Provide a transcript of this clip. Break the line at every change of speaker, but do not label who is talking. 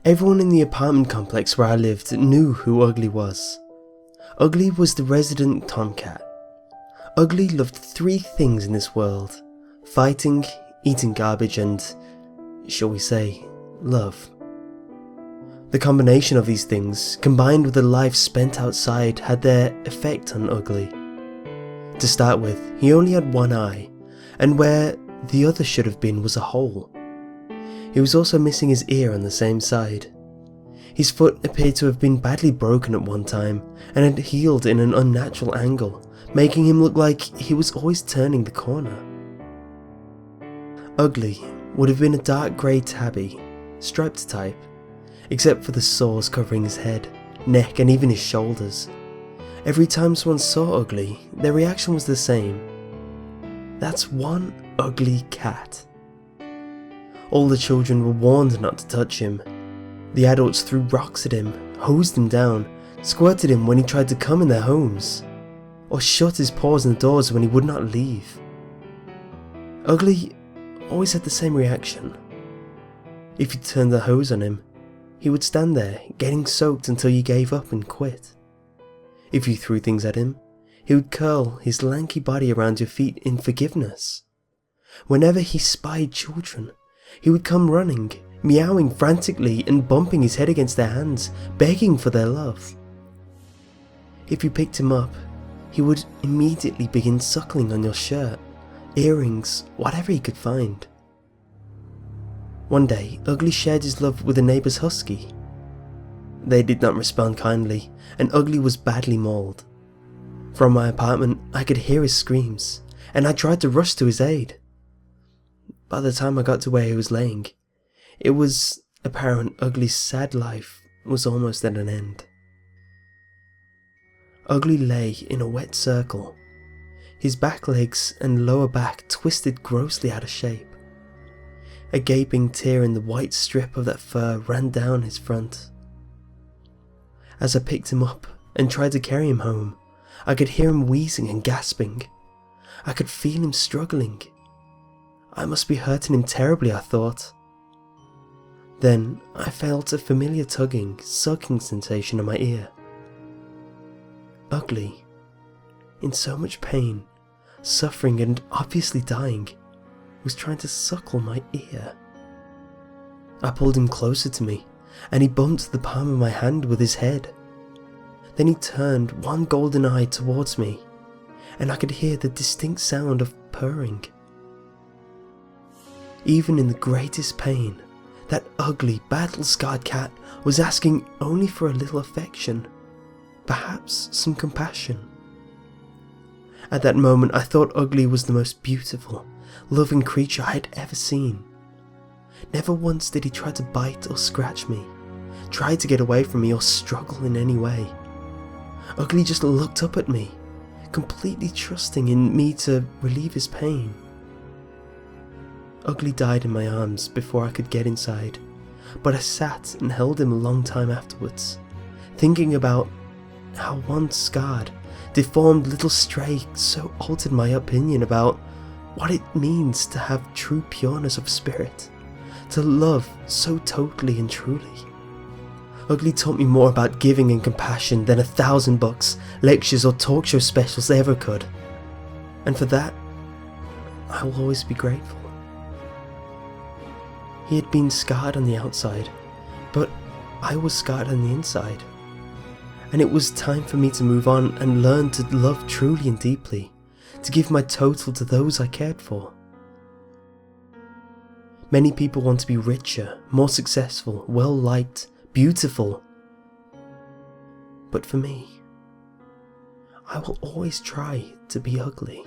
Everyone in the apartment complex where I lived knew who Ugly was. Ugly was the resident tomcat. Ugly loved 3 things in this world: fighting, eating garbage and, shall we say, love. The combination of these things, combined with a life spent outside, had their effect on Ugly. To start with, he only had one eye, and where the other should have been was a hole. He was also missing his ear on the same side. His foot appeared to have been badly broken at one time, and had healed in an unnatural angle, making him look like he was always turning the corner. Ugly would have been a dark grey tabby, striped type, except for the sores covering his head, neck and even his shoulders. Every time someone saw Ugly, their reaction was the same. That's one ugly cat. All the children were warned not to touch him. The adults threw rocks at him, hosed him down, squirted him when he tried to come in their homes, or shut his paws on the doors when he would not leave. Ugly always had the same reaction. If you turned the hose on him, he would stand there, getting soaked until you gave up and quit. If you threw things at him, he would curl his lanky body around your feet in forgiveness. Whenever he spied children, he would come running, meowing frantically and bumping his head against their hands, begging for their love. If you picked him up, he would immediately begin suckling on your shirt, earrings, whatever he could find. One day, Ugly shared his love with a neighbour's husky. They did not respond kindly, and Ugly was badly mauled. From my apartment, I could hear his screams, and I tried to rush to his aid. By the time I got to where he was laying, it was apparent Ugly's sad life was almost at an end. Ugly lay in a wet circle, his back legs and lower back twisted grossly out of shape. A gaping tear in the white strip of that fur ran down his front. As I picked him up and tried to carry him home, I could hear him wheezing and gasping. I could feel him struggling. I must be hurting him terribly, I thought. Then I felt a familiar tugging, sucking sensation in my ear. Ugly, in so much pain, suffering and obviously dying, was trying to suckle my ear. I pulled him closer to me, and he bumped the palm of my hand with his head. Then he turned one golden eye towards me, and I could hear the distinct sound of purring. Even in the greatest pain, that ugly, battle-scarred cat was asking only for a little affection, perhaps some compassion. At that moment I thought Ugly was the most beautiful, loving creature I had ever seen. Never once did he try to bite or scratch me, try to get away from me or struggle in any way. Ugly just looked up at me, completely trusting in me to relieve his pain. Ugly died in my arms before I could get inside, but I sat and held him a long time afterwards, thinking about how one scarred, deformed little stray so altered my opinion about what it means to have true pureness of spirit, to love so totally and truly. Ugly taught me more about giving and compassion than 1,000 books, lectures or talk show specials ever could, and for that, I will always be grateful. He had been scarred on the outside, but I was scarred on the inside, and it was time for me to move on and learn to love truly and deeply, to give my total to those I cared for. Many people want to be richer, more successful, well-liked, beautiful. But for me, I will always try to be ugly.